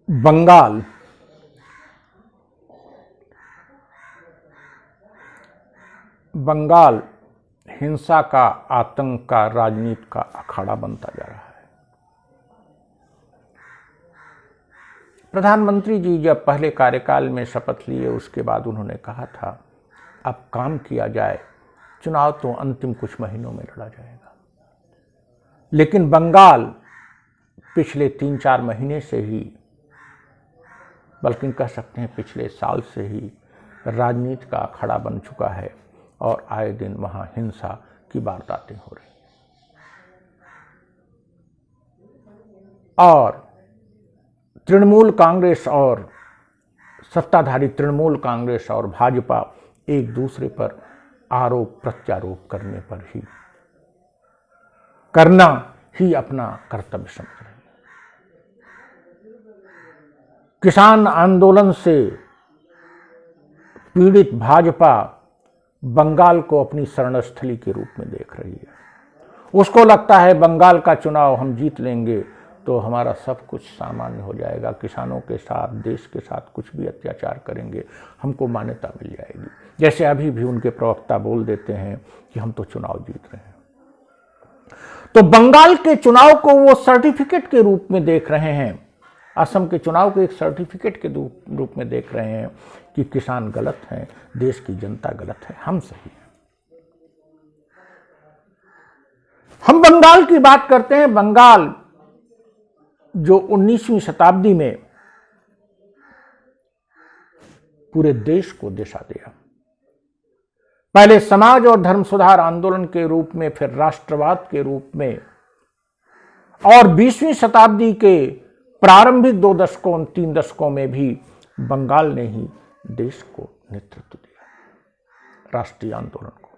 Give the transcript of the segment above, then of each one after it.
बंगाल बंगाल हिंसा का, आतंक का, राजनीति का अखाड़ा बनता जा रहा है। प्रधानमंत्री जी जब पहले कार्यकाल में शपथ लिए उसके बाद उन्होंने कहा था अब काम किया जाए, चुनाव तो अंतिम कुछ महीनों में लड़ा जाएगा। लेकिन बंगाल पिछले 3-4 महीने से ही, बल्कि कह सकते हैं पिछले साल से ही राजनीति का अखाड़ा बन चुका है और आए दिन वहां हिंसा की वारदातें हो रही हैं। और तृणमूल कांग्रेस और सत्ताधारी तृणमूल कांग्रेस और भाजपा एक दूसरे पर आरोप प्रत्यारोप करना ही अपना कर्तव्य समझ रहे हैं। किसान आंदोलन से पीड़ित भाजपा बंगाल को अपनी शरणस्थली के रूप में देख रही है। उसको लगता है बंगाल का चुनाव हम जीत लेंगे तो हमारा सब कुछ सामान्य हो जाएगा, किसानों के साथ, देश के साथ कुछ भी अत्याचार करेंगे हमको मान्यता मिल जाएगी। जैसे अभी भी उनके प्रवक्ता बोल देते हैं कि हम तो चुनाव जीत रहे हैं। तो बंगाल के चुनाव को वो सर्टिफिकेट के रूप में देख रहे हैं, असम के चुनाव को एक सर्टिफिकेट के रूप में देख रहे हैं कि किसान गलत हैं, देश की जनता गलत है, हम सही हैं। हम बंगाल की बात करते हैं। बंगाल जो 19वीं शताब्दी में पूरे देश को दिशा दिया, पहले समाज और धर्म सुधार आंदोलन के रूप में, फिर राष्ट्रवाद के रूप में, और 20वीं शताब्दी के प्रारंभिक 2 दशकों 3 दशकों में भी बंगाल ने ही देश को नेतृत्व दिया, राष्ट्रीय आंदोलन को।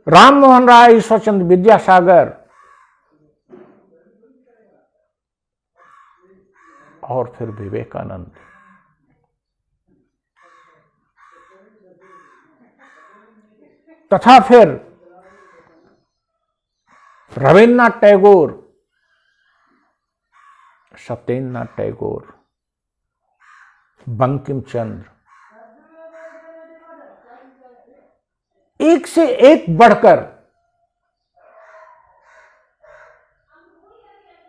राम मोहन राय, ईश्वरचंद्र विद्यासागर और फिर विवेकानंद, तथा फिर रविन्द्रनाथ टैगोर, सत्येंद्रनाथ टैगोर, बंकिम चंद्र, एक से एक बढ़कर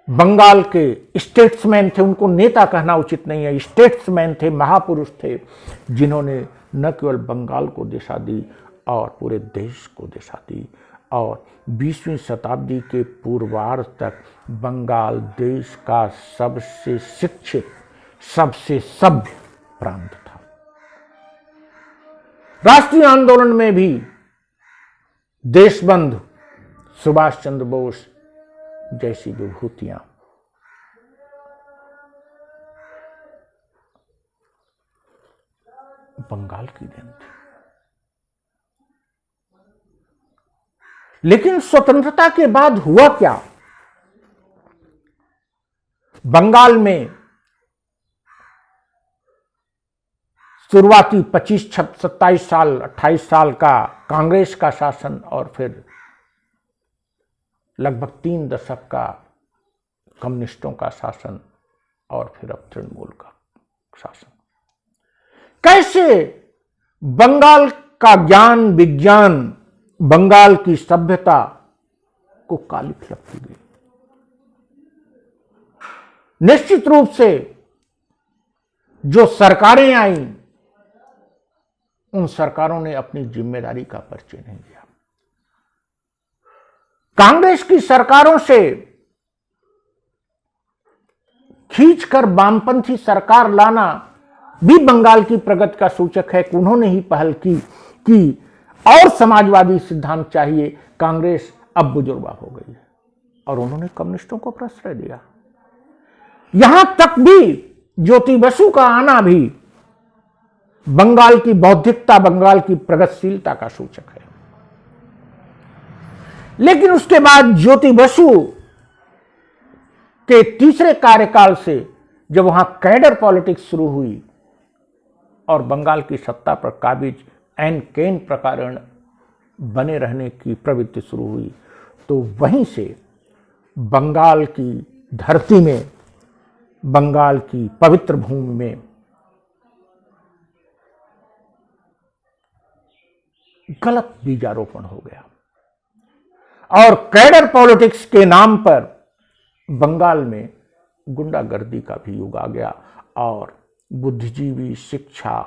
बंगाल के स्टेट्समैन थे। उनको नेता कहना उचित नहीं है, स्टेट्समैन थे, महापुरुष थे, जिन्होंने न केवल बंगाल को दिशा दी और पूरे देश को दिशा दी। और 20वीं शताब्दी के पूर्वार्ध तक बंगाल देश का सबसे शिक्षित, सबसे सभ्य प्रांत था। राष्ट्रीय आंदोलन में भी देशबंधु सुभाष चंद्र बोस जैसी विभूतियां बंगाल की देन थी। लेकिन स्वतंत्रता के बाद हुआ क्या? बंगाल में शुरुआती 25, 27 साल, 28 साल का कांग्रेस का शासन और फिर लगभग 3 दशक का कम्युनिस्टों का शासन और फिर अब तृणमूल का शासन। कैसे बंगाल का ज्ञान विज्ञान, बंगाल की सभ्यता को काली लगती गई। निश्चित रूप से जो सरकारें आईं, उन सरकारों ने अपनी जिम्मेदारी का परिचय नहीं दिया। कांग्रेस की सरकारों से खींचकर वामपंथी सरकार लाना भी बंगाल की प्रगति का सूचक है कि उन्होंने ही पहल की और समाजवादी सिद्धांत चाहिए। कांग्रेस अब बुजुर्ग हो गई है और उन्होंने कम्युनिस्टों को प्रश्रय दिया। यहां तक भी ज्योति बसु का आना भी बंगाल की बौद्धिकता, बंगाल की प्रगतिशीलता का सूचक है। लेकिन उसके बाद ज्योति बसु के तीसरे कार्यकाल से जब वहां कैडर पॉलिटिक्स शुरू हुई और बंगाल की सत्ता पर काबिज एन केन प्रकरण बने रहने की प्रवृत्ति शुरू हुई, तो वहीं से बंगाल की धरती में बंगाल की पवित्र भूमि में गलत बीजारोपण हो गया और कैडर पॉलिटिक्स के नाम पर बंगाल में गुंडागर्दी का भी युग आ गया और बुद्धिजीवी, शिक्षा,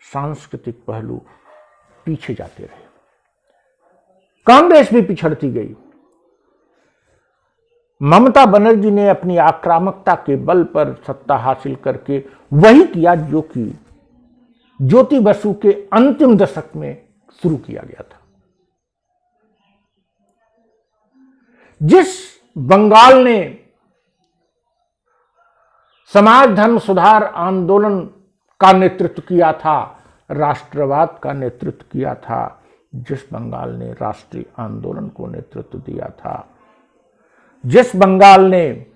सांस्कृतिक पहलू पीछे जाते रहे। कांग्रेस भी पिछड़ती गई। ममता बनर्जी ने अपनी आक्रामकता के बल पर सत्ता हासिल करके वही किया जो कि ज्योति बसु के अंतिम दशक में शुरू किया गया था। जिस बंगाल ने समाज धर्म सुधार आंदोलन का नेतृत्व किया था, राष्ट्रवाद का नेतृत्व किया था, जिस बंगाल ने राष्ट्रीय आंदोलन को नेतृत्व दिया था, जिस बंगाल ने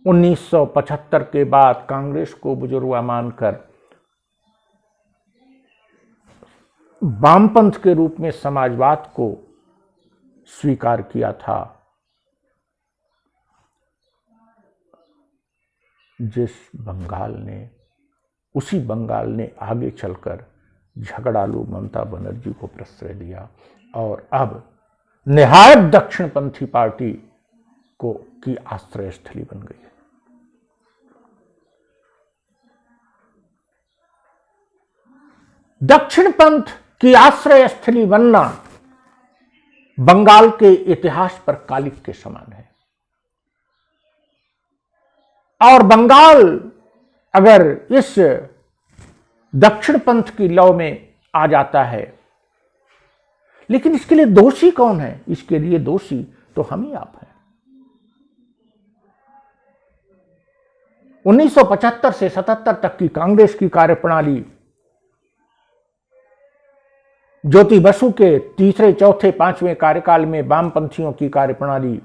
1975 के बाद कांग्रेस को बुजुर्गा मानकर वामपंथ के रूप में समाजवाद को स्वीकार किया था, उसी बंगाल ने आगे चलकर झगड़ालू ममता बनर्जी को प्रश्रय दिया और अब निहायत दक्षिणपंथी पार्टी की आश्रय स्थली बन गई है। दक्षिणपंथ की आश्रय स्थली बनना बंगाल के इतिहास पर कालिक के समान है और बंगाल अगर इस दक्षिणपंथ की लौ में आ जाता है, लेकिन इसके लिए दोषी कौन है? इसके लिए दोषी तो हम ही आप हैं। 1975 से 77 तक की कांग्रेस की कार्यप्रणाली, ज्योति बसु के तीसरे, चौथे, पांचवें कार्यकाल में वामपंथियों की कार्यप्रणाली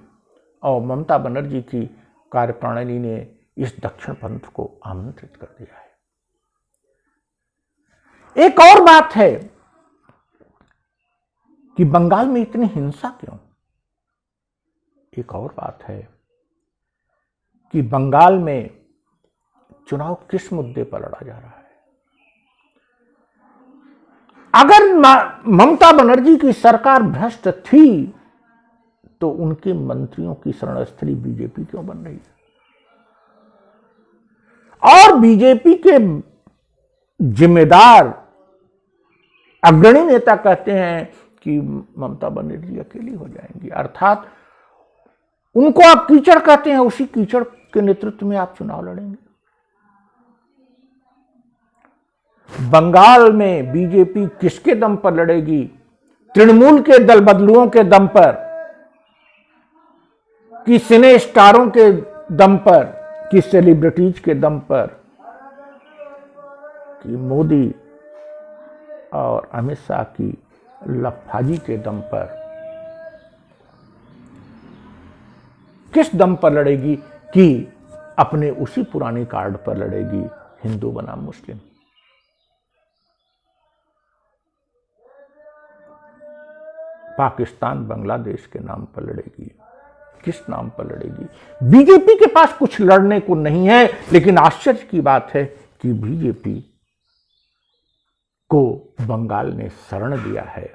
और ममता बनर्जी की कार्यप्रणाली ने इस दक्षिण पंथ को आमंत्रित कर दिया है। एक और बात है कि बंगाल में इतनी हिंसा क्यों? एक और बात है कि बंगाल में चुनाव किस मुद्दे पर लड़ा जा रहा है। अगर ममता बनर्जी की सरकार भ्रष्ट थी तो उनके मंत्रियों की शरणस्थली बीजेपी क्यों बन रही है? और बीजेपी के जिम्मेदार अग्रणी नेता कहते हैं कि ममता बनर्जी अकेली हो जाएंगी, अर्थात उनको आप कीचड़ कहते हैं, उसी कीचड़ के नेतृत्व में आप चुनाव लड़ेंगे। बंगाल में बीजेपी किसके दम पर लड़ेगी? तृणमूल के दल बदलुओं के दम पर कि सिने स्टारों के दम पर कि सेलिब्रिटीज के दम पर कि मोदी और अमित शाह की लफाजी के दम पर? किस दम पर लड़ेगी? कि अपने उसी पुराने कार्ड पर लड़ेगी, हिंदू बनाम मुस्लिम। पाकिस्तान बांग्लादेश के नाम पर लड़ेगी, किस नाम पर लड़ेगी? बीजेपी के पास कुछ लड़ने को नहीं है, लेकिन आश्चर्य की बात है कि बीजेपी को बंगाल ने शरण दिया है,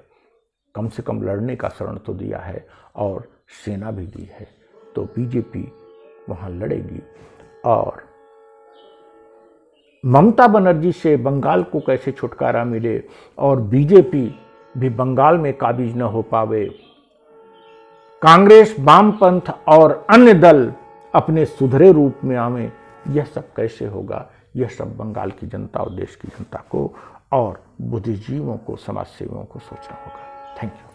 कम से कम लड़ने का शरण तो दिया है और सेना भी दी है, तो बीजेपी वहां लड़ेगी। और ममता बनर्जी से बंगाल को कैसे छुटकारा मिले और बीजेपी भी बंगाल में काबिज न हो पावे, कांग्रेस, वामपंथ और अन्य दल अपने सुधरे रूप में आवे, यह सब कैसे होगा? यह सब बंगाल की जनता और देश की जनता को और बुद्धिजीवियों को, समाजसेवियों को सोचना होगा। Thank you.